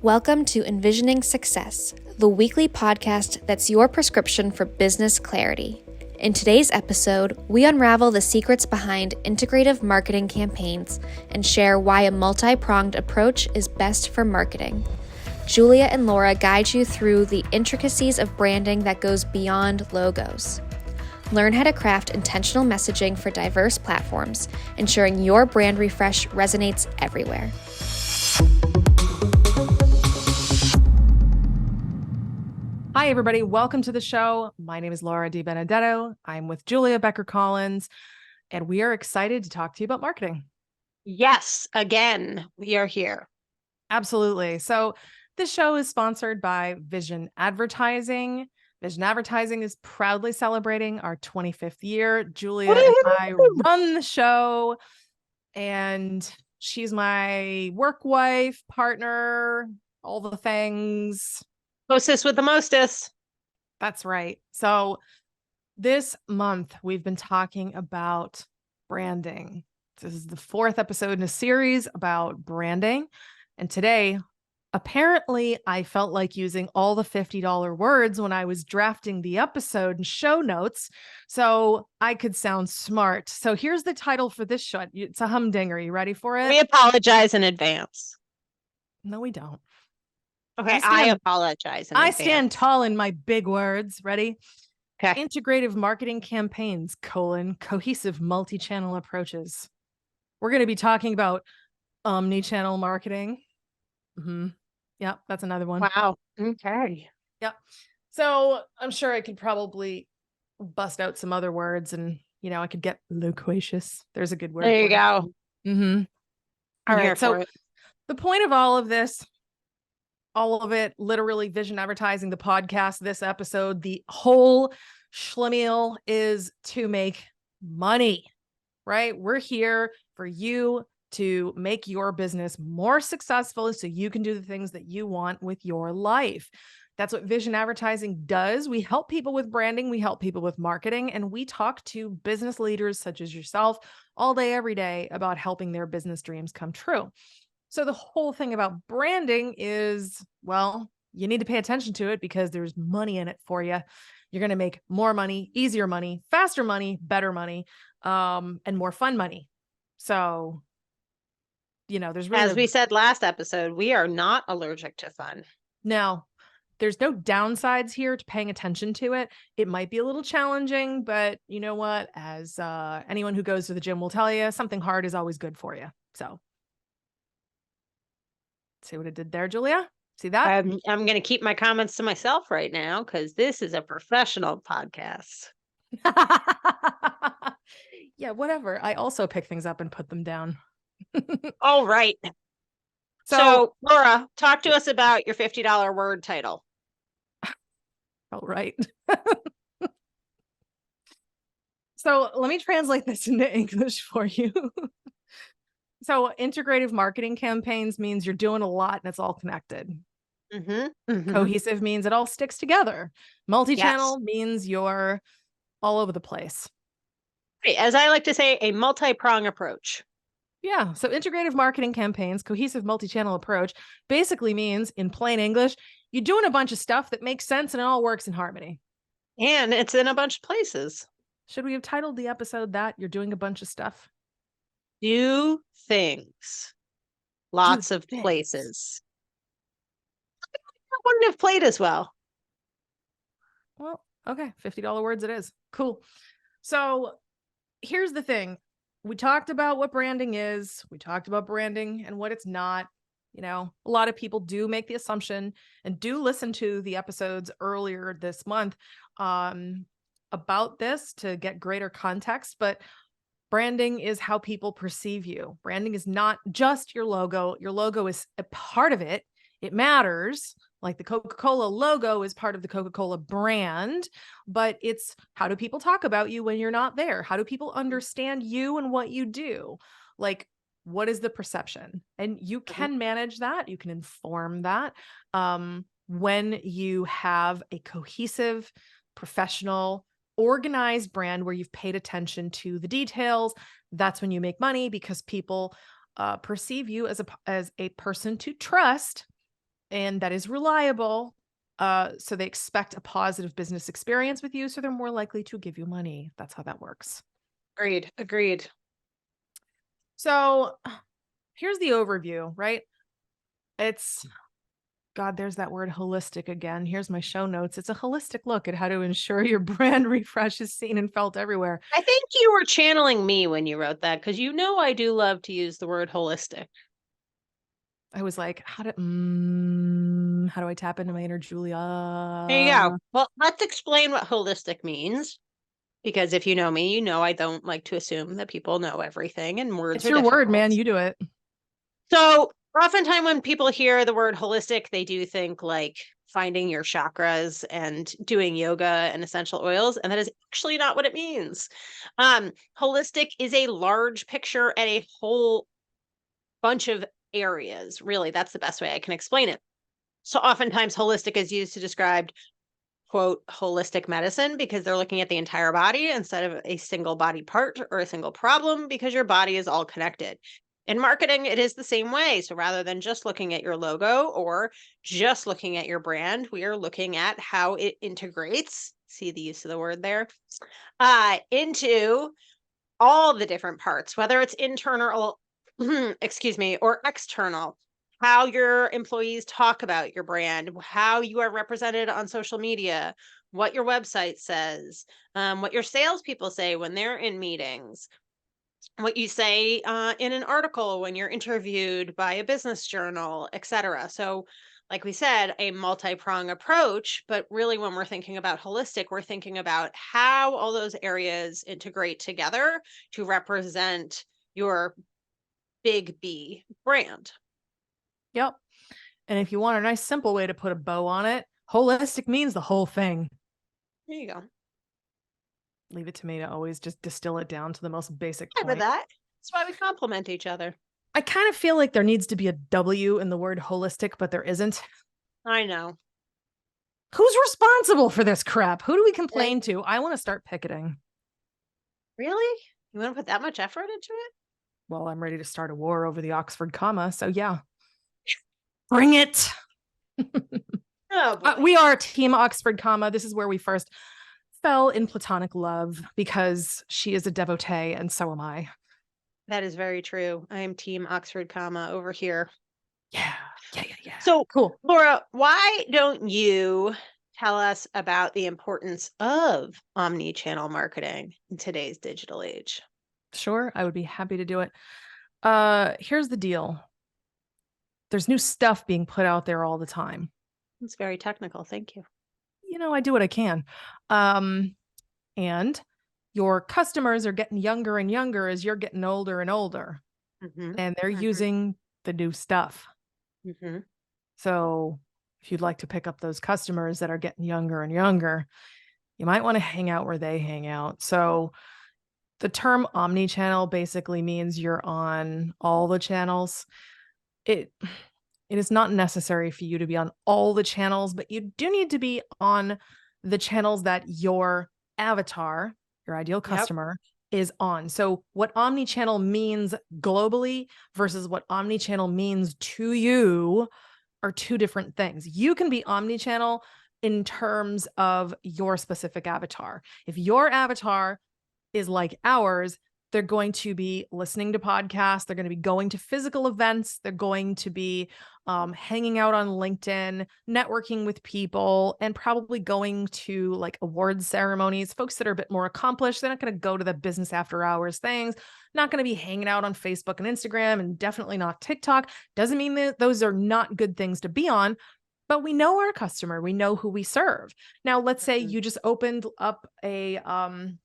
Welcome to enVisioning Success, the weekly podcast that's your prescription for business clarity. In today's episode, we unravel the secrets behind integrative marketing campaigns and share why a multi-pronged approach is best for marketing. Julia and Laura guide you through the intricacies of branding that goes beyond logos. Learn how to craft intentional messaging for diverse platforms, ensuring your brand refresh resonates everywhere. Hi, everybody. Welcome to the show. My name is Laura DiBenedetto. I'm with Julia Becker Collins, and we are excited to talk to you about marketing. Yes, again, we are here. Absolutely. So this show is sponsored by Vision Advertising. Vision Advertising is proudly celebrating our 25th year. Julia and I run the show, and she's my work wife, partner, all the things. Hostess with the mostest. That's right. So this month, we've been talking about branding. This is the fourth episode in a series about branding. And today, apparently, I felt like using all the $50 words when I was drafting the episode and show notes, so I could sound smart. So here's the title for this show. It's a humdinger. You ready for it? We apologize in advance. No, we don't. Okay, I apologize in advance. I stand tall in my big words. Ready? Okay. Integrative marketing campaigns, cohesive multi-channel approaches. We're going to be talking about omni-channel marketing. Yep, that's another one. Wow. Okay. Yep. So I'm sure I could probably bust out some other words and, I could get loquacious. There's a good word. There you go. All right. So the point of all of this, all of it, literally Vision Advertising, the podcast, this episode, the whole schlemiel is to make money, right? We're here for you to make your business more successful so you can do the things that you want with your life. That's what Vision Advertising does. We help people with branding. We help people with marketing, and we talk to business leaders such as yourself all day, every day about helping their business dreams come true. So the whole thing about branding is, well, you need to pay attention to it because there's money in it for you. You're going to make more money, easier money, faster money, better money, and more fun money. So, there's really, as we said last episode, we are not allergic to fun. No, there's no downsides here to paying attention to it. It might be a little challenging, but you know what? As anyone who goes to the gym will tell you, something hard is always good for you. So. See what I did there, Julia? See that? I'm going to keep my comments to myself right now because this is a professional podcast. Yeah, whatever. I also pick things up and put them down. All right. So, Laura, talk to us about your $50 word title. All right. So let me translate this into English for you. So integrative marketing campaigns means you're doing a lot and it's all connected. Cohesive means it all sticks together. Multi-channel means you're all over the place. As I like to say, a multi-prong approach. Yeah. So integrative marketing campaigns, cohesive multi-channel approach basically means, in plain English, you're doing a bunch of stuff that makes sense and it all works in harmony. And it's in a bunch of places. Should we have titled the episode that you're doing a bunch of stuff? Do things. Lots of places. I wouldn't have played as well. Well, okay. $50 words it is. Cool. So here's the thing. We talked about what branding is. We talked about branding and what it's not. A lot of people do make the assumption and do listen to the episodes earlier this month about this to get greater context, but branding is how people perceive you. Branding is not just your logo. Your logo is a part of it. It matters. Like the Coca-Cola logo is part of the Coca-Cola brand, but it's how do people talk about you when you're not there? How do people understand you and what you do? Like, what is the perception? And you can manage that. You can inform that when you have a cohesive, professional, organized brand where you've paid attention to the details. That's when you make money because people perceive you as a person to trust and that is reliable. So they expect a positive business experience with you, so they're more likely to give you money. That's how that works. Agreed. So here's the overview, right? It's, God, there's that word holistic again. Here's my show notes. It's a holistic look at how to ensure your brand refresh is seen and felt everywhere. I think you were channeling me when you wrote that, because I do love to use the word holistic. I was like, how do I tap into my inner Julia? There you go. Well, let's explain what holistic means. Because if you know me, I don't like to assume that people know everything, and words It's are your difficult. word, man. You do it. So oftentimes when people hear the word holistic, they do think like finding your chakras and doing yoga and essential oils. And that is actually not what it means. Holistic is a large picture at a whole bunch of areas. Really, that's the best way I can explain it. So oftentimes holistic is used to describe, quote, holistic medicine, because they're looking at the entire body instead of a single body part or a single problem, because your body is all connected. In marketing, it is the same way. So rather than just looking at your logo or just looking at your brand, we are looking at how it integrates, see the use of the word there, into all the different parts, whether it's internal, excuse me, or external. How your employees talk about your brand, how you are represented on social media, what your website says, what your salespeople say when they're in meetings, what you say in an article when you're interviewed by a business journal, etc. So, like we said, a multi-prong approach, but really when we're thinking about holistic, we're thinking about how all those areas integrate together to represent your big B brand. Yep. And if you want a nice, simple way to put a bow on it, holistic means the whole thing. There you go. Leave it to me to always just distill it down to the most basic Yeah, point. but that's why we complement each other. I kind of feel like there needs to be a W in the word holistic, but there isn't. I know. Who's responsible for this crap? Who do we complain to? I want to start picketing. Really? You want to put that much effort into it? Well, I'm ready to start a war over the Oxford comma, so yeah. Bring it. Oh, boy. We are Team Oxford comma. This is where we first fell in platonic love, because she is a devotee and so am I. That is very true. I am Team Oxford comma over here. Yeah. So, cool. Laura, why don't you tell us about the importance of omni-channel marketing in today's digital age? Sure, I would be happy to do it. Here's the deal. There's new stuff being put out there all the time. It's very technical. Thank you. I do what I can. And your customers are getting younger and younger as you're getting older and older. Mm-hmm. And they're using the new stuff. Mm-hmm. So if you'd like to pick up those customers that are getting younger and younger, you might want to hang out where they hang out. So the term omni-channel basically means you're on all the channels. It is not necessary for you to be on all the channels, but you do need to be on the channels that your avatar, your ideal customer, is on. So what omni-channel means globally versus what omni-channel means to you are two different things. You can be omni-channel in terms of your specific avatar. If your avatar is like ours, they're going to be listening to podcasts. They're going to be going to physical events. They're going to be hanging out on LinkedIn, networking with people, and probably going to like awards ceremonies. Folks that are a bit more accomplished, they're not going to go to the business after hours things, not going to be hanging out on Facebook and Instagram, and definitely not TikTok. Doesn't mean that those are not good things to be on, but we know our customer. We know who we serve. Now, let's say you just opened up an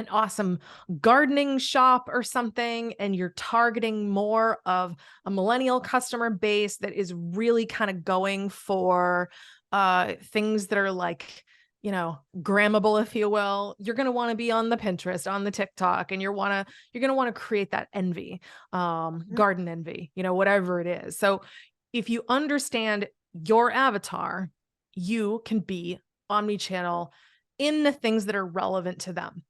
awesome gardening shop or something, and you're targeting more of a millennial customer base that is really kind of going for things that are like, grammable, if you will. You're going to want to be on the Pinterest, on the TikTok, and you're going to want to create that envy, garden envy, whatever it is. So if you understand your avatar, you can be omni-channel in the things that are relevant to them.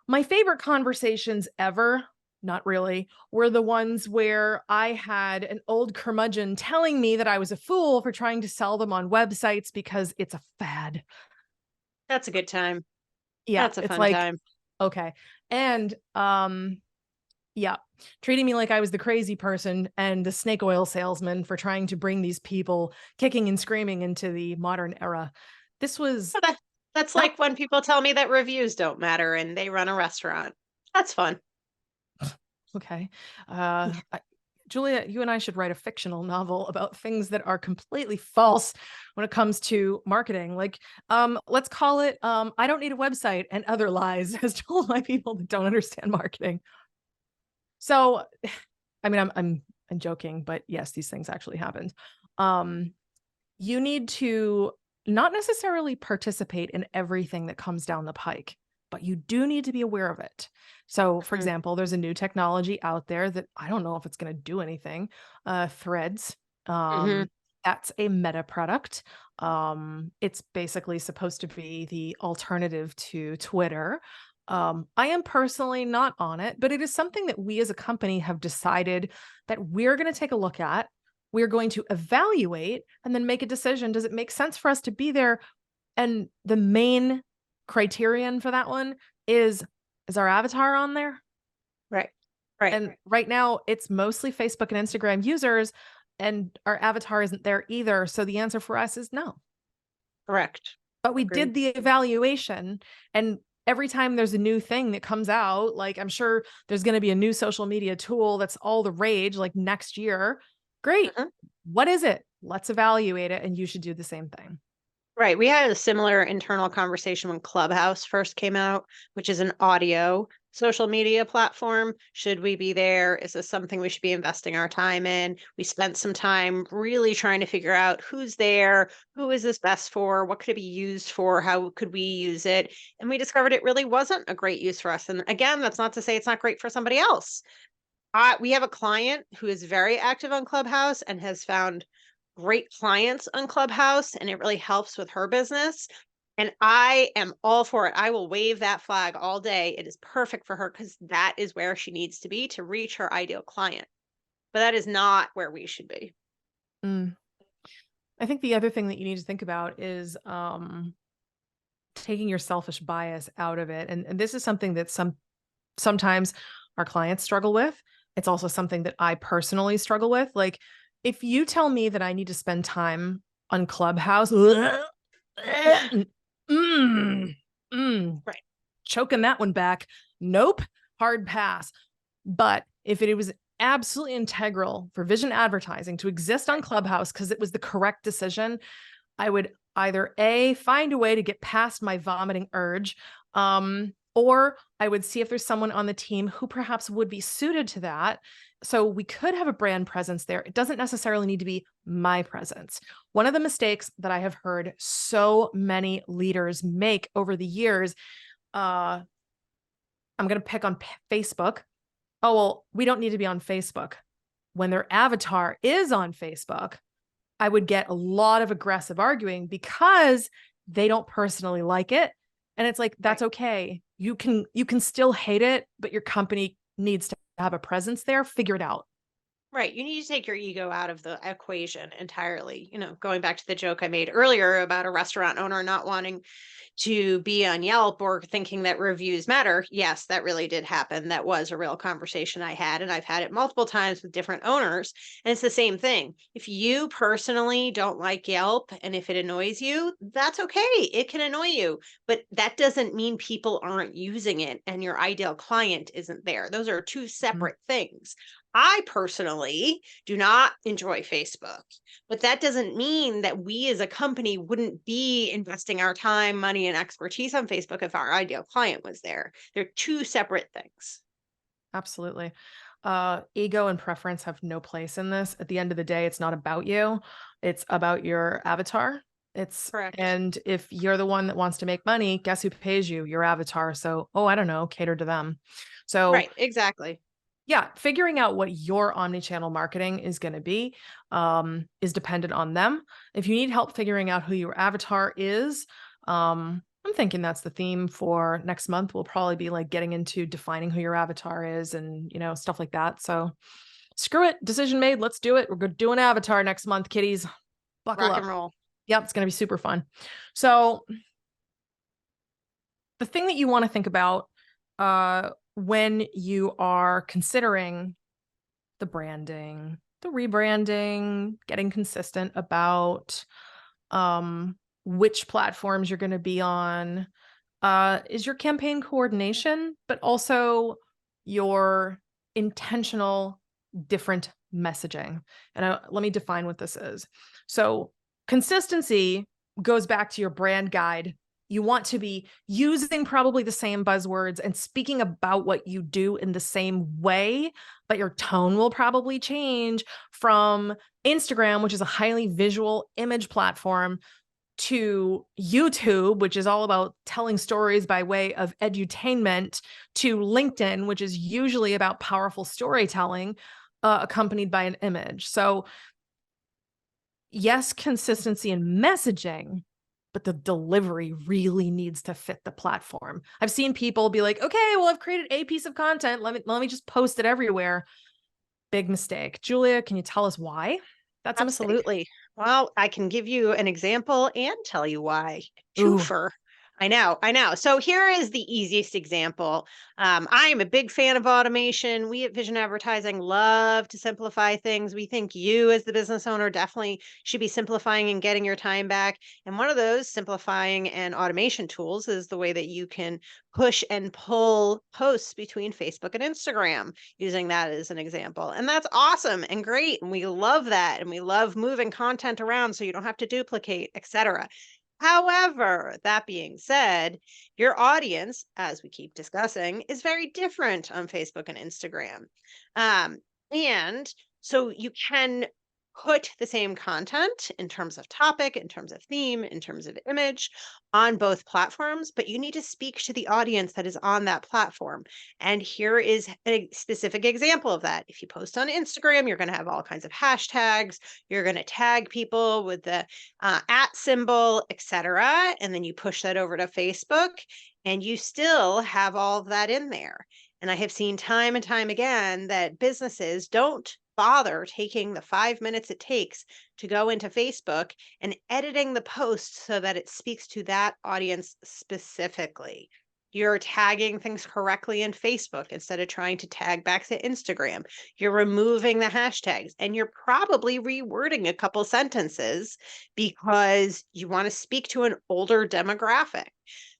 My favorite conversations ever not really, were the ones where I had an old curmudgeon telling me that I was a fool for trying to sell them on websites because it's a fad. That's a good time. Yeah, That's a it's fun like, time. okay. And yeah, treating me like I was the crazy person and the snake oil salesman for trying to bring these people kicking and screaming into the modern era. This was So that's not like when people tell me that reviews don't matter and they run a restaurant. That's fun. okay. Julia, you and I should write a fictional novel about things that are completely false when it comes to marketing. Like, let's call it I don't need a website and other lies as told by people that don't understand marketing. So, I mean, I'm joking, but yes, these things actually happened. You need to not necessarily participate in everything that comes down the pike, but you do need to be aware of it. So, for Mhm. example, there's a new technology out there that I don't know if it's going to do anything. Threads. Mhm. That's a meta product. It's basically supposed to be the alternative to Twitter. I am personally not on it, but it is something that we as a company have decided that we're going to take a look at. We're going to evaluate and then make a decision. Does it make sense for us to be there? And the main criterion for that one is our avatar on there? Right. Right. And right now it's mostly Facebook and Instagram users, and our avatar isn't there either. So the answer for us is no. Correct. But we Agreed. did the evaluation, and every time there's a new thing that comes out, like I'm sure there's going to be a new social media tool that's all the rage like next year. Great. Mhm. What is it? Let's evaluate it, and you should do the same thing. Right. We had a similar internal conversation when Clubhouse first came out, which is an audio social media platform. Should we be there? Is this something we should be investing our time in? We spent some time really trying to figure out who's there, who is this best for, what could it be used for, how could we use it? And we discovered it really wasn't a great use for us. And again, that's not to say it's not great for somebody else. We have a client who is very active on Clubhouse and has found great clients on Clubhouse, and it really helps with her business. And I am all for it. I will wave that flag all day. It is perfect for her because that is where she needs to be to reach her ideal client. But that is not where we should be. Mm. I think the other thing that you need to think about is taking your selfish bias out of it. And this is something that sometimes our clients struggle with. It's also something that I personally struggle with. Like, if you tell me that I need to spend time on Clubhouse, Right. choking that one back. Nope, hard pass. But if it was absolutely integral for vision advertising to exist on Clubhouse because it was the correct decision, I would either A, find a way to get past my vomiting urge, or I would see if there's someone on the team who perhaps would be suited to that. So we could have a brand presence there. It doesn't necessarily need to be my presence. One of the mistakes that I have heard so many leaders make over the years, I'm going to pick on Facebook. Oh, well, we don't need to be on Facebook. When their avatar is on Facebook, I would get a lot of aggressive arguing because they don't personally like it. And it's like, that's Right. okay. You can still hate it, but your company needs to have a presence there. Figure it out. Right. You need to take your ego out of the equation entirely. Going back to the joke I made earlier about a restaurant owner not wanting to be on Yelp or thinking that reviews matter. Yes, that really did happen. That was a real conversation I had, and I've had it multiple times with different owners. And it's the same thing. If you personally don't like Yelp and if it annoys you, that's okay. It can annoy you, but that doesn't mean people aren't using it and your ideal client isn't there. Those are two separate things. I personally do not enjoy Facebook, but that doesn't mean that we as a company wouldn't be investing our time, money, and expertise on Facebook if our ideal client was there. They're two separate things. Absolutely. Ego and preference have no place in this. At the end of the day, it's not about you. It's about your avatar. Correct. And if you're the one that wants to make money, guess who pays you? Your avatar. So, I don't know, cater to them. So Right. Exactly. yeah, figuring out what your omnichannel marketing is going to be is dependent on them. If you need help figuring out who your avatar is, I'm thinking that's the theme for next month. We'll probably be like getting into defining who your avatar is and, stuff like that. So screw it. Decision made. Let's do it. We're going to do an avatar next month, kiddies. Buckle Rock up. and roll. Yep. It's going to be super fun. So the thing that you want to think about when you are considering the branding, the rebranding, getting consistent about which platforms you're going to be on, is your campaign coordination, but also your intentional different messaging. And let me define what this is. So consistency goes back to your brand guide. You want to be using probably the same buzzwords and speaking about what you do in the same way, but your tone will probably change from Instagram, which is a highly visual image platform, to YouTube, which is all about telling stories by way of edutainment, to LinkedIn, which is usually about powerful storytelling, accompanied by an image. So yes, consistency in messaging, but the delivery really needs to fit the platform. I've seen people be like, okay, well, I've created a piece of content. Let me just post it everywhere. Big mistake. Julia, can you tell us why that's a mistake? Absolutely. Well, I can give you an example and tell you why. Ooh. Twofer. I know. So here is the easiest example. I am a big fan of automation. We at Vision Advertising love to simplify things. We think you, as the business owner, definitely should be simplifying and getting your time back. And one of those simplifying and automation tools is the way that you can push and pull posts between Facebook and Instagram, using that as an example. And that's awesome and great. And we love that. And we love moving content around so you don't have to duplicate, etc. However, that being said, your audience, as we keep discussing, is very different on Facebook and Instagram. And so you can put the same content in terms of topic, in terms of theme, in terms of image on both platforms, but you need to speak to the audience that is on that platform. And here is a specific example of that. If you post on Instagram, you're going to have all kinds of hashtags. You're going to tag people with the at symbol, etc. And then you push that over to Facebook and you still have all of that in there. And I have seen time and time again that businesses don't bother taking the 5 minutes it takes to go into Facebook and editing the post so that it speaks to that audience specifically. You're tagging things correctly in Facebook instead of trying to tag back to Instagram. You're removing the hashtags and you're probably rewording a couple sentences because you want to speak to an older demographic.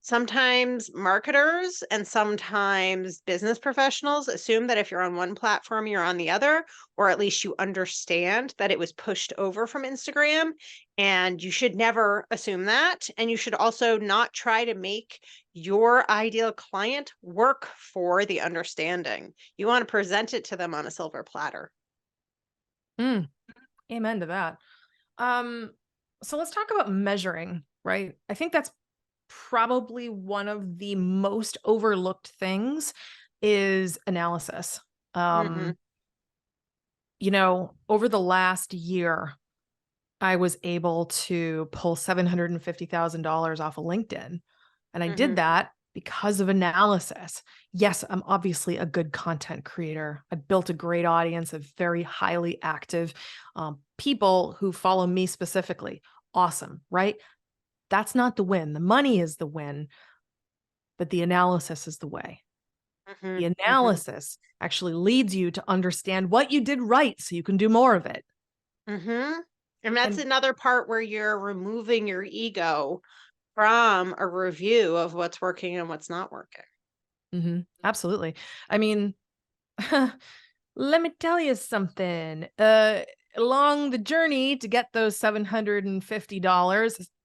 Sometimes marketers and sometimes business professionals assume that if you're on one platform, you're on the other, or at least you understand that it was pushed over from Instagram. And you should never assume that. And you should also not try to make your ideal client work for the understanding. You want to present it to them on a silver platter. Amen to that. So let's talk about measuring, right? I think that's probably one of the most overlooked things is analysis. Over the last year, I was able to pull $750,000 off of LinkedIn. And I did that because of analysis. Yes, I'm obviously a good content creator. I built a great audience of very highly active people who follow me specifically. Awesome, right? That's not the win. The money is the win, but the analysis is the way. The analysis actually leads you to understand what you did right so you can do more of it. And that's another part where you're removing your ego from a review of what's working and what's not working. Absolutely. I mean, let me tell you something. Along the journey to get those $750,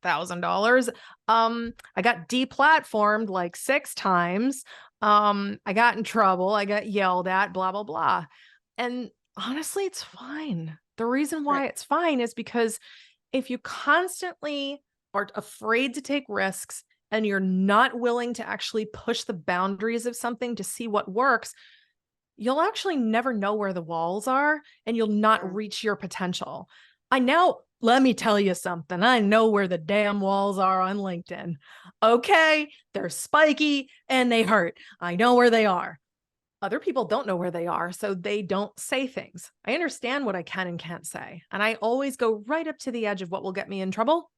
$1,000, I got deplatformed like 6 times. I got in trouble. I got yelled at, blah, blah, blah. And honestly, it's fine. The reason why it's fine is because if you constantly are afraid to take risks and you're not willing to actually push the boundaries of something to see what works, you'll actually never know where the walls are and you'll not reach your potential. I now let me tell you something. I know where the damn walls are on LinkedIn. Okay. They're spiky and they hurt. I know where they are. Other people don't know where they are, so they don't say things. I understand what I can and can't say. And I always go right up to the edge of what will get me in trouble.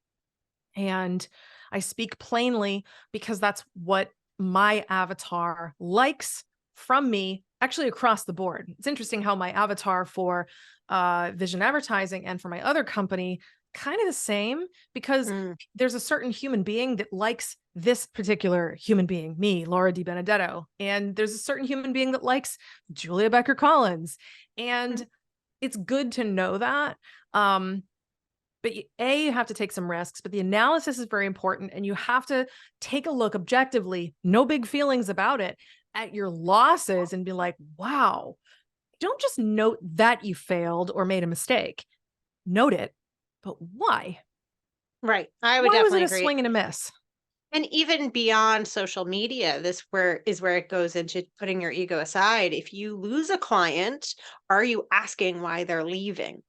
And I speak plainly because that's what my avatar likes from me, actually across the board. It's interesting how my avatar for vision advertising and for my other company kind of the same, because there's a certain human being that likes this particular human being, me, Laura DiBenedetto, and there's a certain human being that likes Julia Becker Collins, and it's good to know that. But you have to take some risks, but the analysis is very important, and you have to take a look objectively, no big feelings about it, at your losses and be like, wow, don't just note that you failed or made a mistake. Note it, but why? Right. I would Why was it definitely a agree. swing and a miss? And even beyond social media, this is where it goes into putting your ego aside. If you lose a client, are you asking why they're leaving?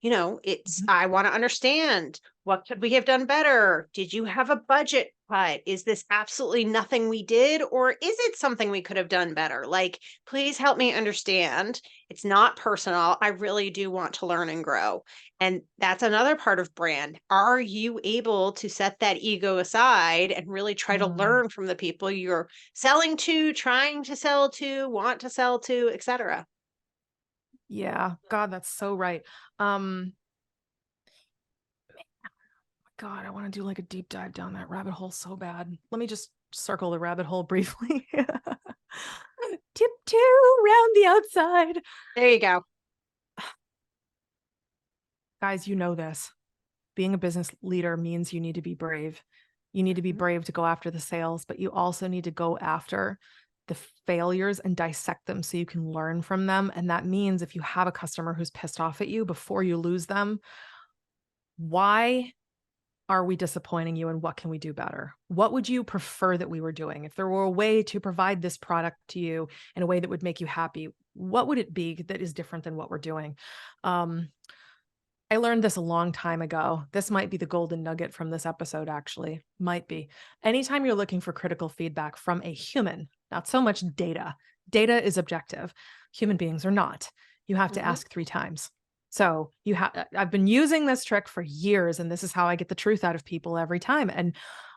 It's, I want to understand, what could we have done better? Did you have a budget cut? Is this absolutely nothing we did? Or is it something we could have done better? Like, please help me understand. It's not personal. I really do want to learn and grow. And that's another part of brand. Are you able to set that ego aside and really try to learn from the people you're selling to, trying to sell to, want to sell to, etc.? Yeah, God, that's so right. God, I want to do like a deep dive down that rabbit hole so bad. Let me just circle the rabbit hole briefly. Tiptoe around the outside. There you go. Guys, you know this. Being a business leader means you need to be brave. You need to be brave to go after the sales, but you also need to go after the failures and dissect them so you can learn from them. And that means if you have a customer who's pissed off at you before you lose them, why are we disappointing you and what can we do better? What would you prefer that we were doing? If there were a way to provide this product to you in a way that would make you happy, what would it be that is different than what we're doing? I learned this a long time ago. This might be the golden nugget from this episode, actually. Might be. Anytime you're looking for critical feedback from a human, not so much data. Data is objective. Human beings are not. You have to ask 3 times. So I've been using this trick for years, and this is how I get the truth out of people every time. And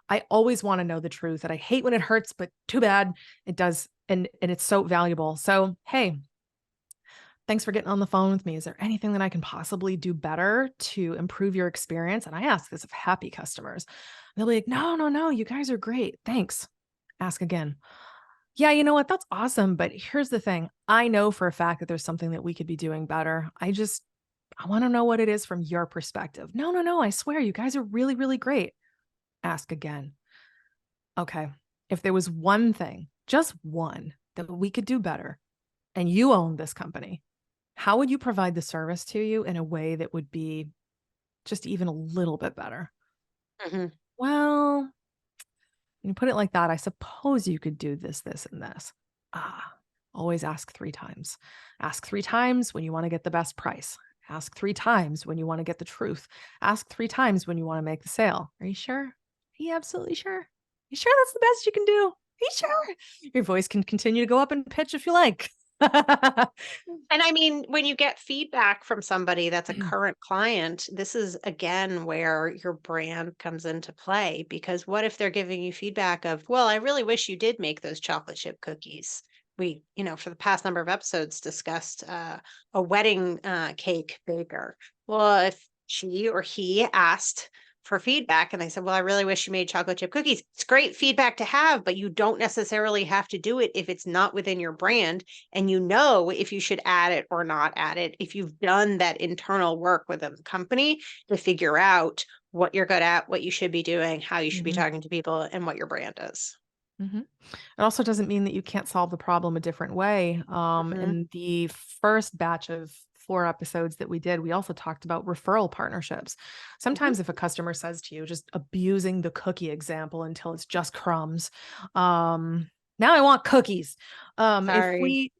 I always want to know the truth, and I hate when it hurts, but too bad it does. And it's so valuable. So, hey, thanks for getting on the phone with me. Is there anything that I can possibly do better to improve your experience? And I ask this of happy customers. They'll be like, no, you guys are great. Thanks. Ask again. Yeah, you know what? That's awesome. But here's the thing. I know for a fact that there's something that we could be doing better. I want to know what it is from your perspective. No. I swear you guys are really, really great. Ask again. Okay. If there was one thing, just one, that we could do better, and you own this company, how would you provide the service to you in a way that would be just even a little bit better? Well, you put it like that. I suppose you could do this, this, and this. Always ask 3 times. Ask 3 times when you want to get the best price. Ask 3 times when you want to get the truth. Ask 3 times when you want to make the sale. Are you sure? Are you absolutely sure? You sure that's the best you can do? Are you sure? Your voice can continue to go up in pitch if you like. And I mean, when you get feedback from somebody that's a current client, this is again where your brand comes into play. Because what if they're giving you feedback of, well, I really wish you did make those chocolate chip cookies. We, for the past number of episodes discussed a wedding cake baker. Well, if she or he asked for feedback and they said, well, I really wish you made chocolate chip cookies. It's great feedback to have, but you don't necessarily have to do it if it's not within your brand. And if you should add it or not add it, if you've done that internal work within the company to figure out what you're good at, what you should be doing, how you should be talking to people, and what your brand is. It also doesn't mean that you can't solve the problem a different way. In the first batch of 4 episodes that we did, we also talked about referral partnerships. Sometimes if a customer says to you, just abusing the cookie example until it's just crumbs, now I want cookies. If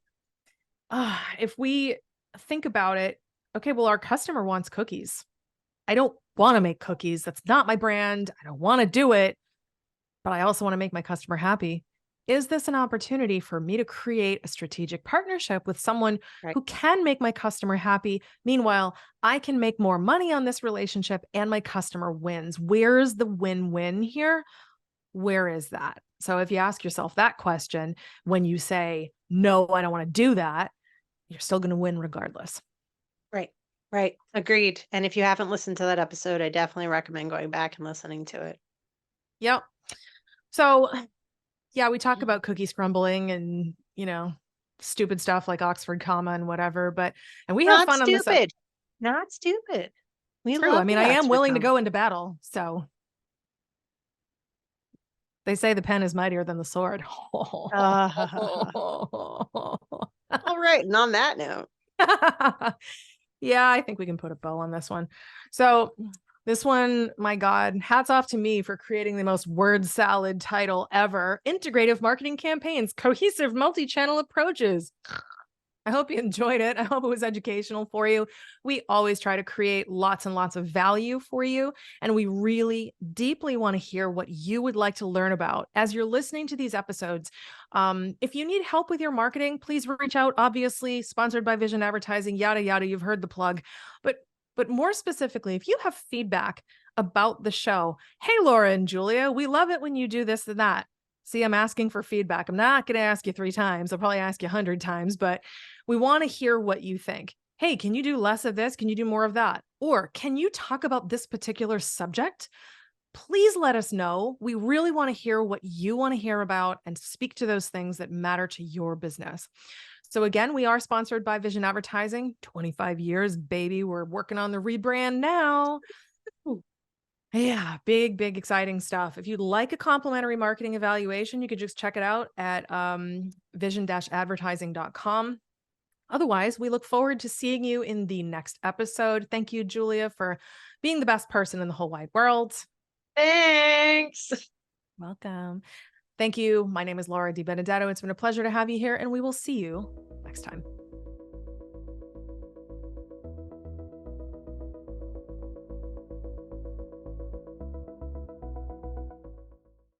we think about it, okay, well, our customer wants cookies. I don't want to make cookies. That's not my brand. I don't want to do it, but I also want to make my customer happy. Is this an opportunity for me to create a strategic partnership with someone who can make my customer happy? Meanwhile, I can make more money on this relationship and my customer wins. Where's the win-win here? Where is that? So if you ask yourself that question, when you say, no, I don't want to do that, you're still going to win regardless. Right. Agreed. And if you haven't listened to that episode, I definitely recommend going back and listening to it. Yep. So yeah, we talk about cookie scrumbling and, stupid stuff like Oxford comma and whatever, and we have fun on this. Not stupid. We True. love I mean, I am willing to go into battle. So they say the pen is mightier than the sword. All right. And on that note. Yeah, I think we can put a bow on this one. So this one, my God, hats off to me for creating the most word salad title ever. Integrative marketing campaigns, cohesive multi-channel approaches. I hope you enjoyed it. I hope it was educational for you. We always try to create lots and lots of value for you. And we really deeply want to hear what you would like to learn about as you're listening to these episodes. If you need help with your marketing, please reach out. Obviously, sponsored by Vision Advertising, yada, yada. You've heard the plug. But more specifically, if you have feedback about the show, hey, Laura and Julia, we love it when you do this and that. See, I'm asking for feedback. I'm not going to ask you 3 times. I'll probably ask you 100 times, but we want to hear what you think. Hey, can you do less of this? Can you do more of that? Or can you talk about this particular subject? Please let us know. We really want to hear what you want to hear about and speak to those things that matter to your business. So again, we are sponsored by Vision Advertising. 25 years, baby. We're working on the rebrand now. Yeah, big, exciting stuff. If you'd like a complimentary marketing evaluation, you could just check it out at vision-advertising.com. Otherwise, we look forward to seeing you in the next episode. Thank you, Julia, for being the best person in the whole wide world. Thanks. Welcome. Thank you. My name is Laura DiBenedetto. It's been a pleasure to have you here, and we will see you next time.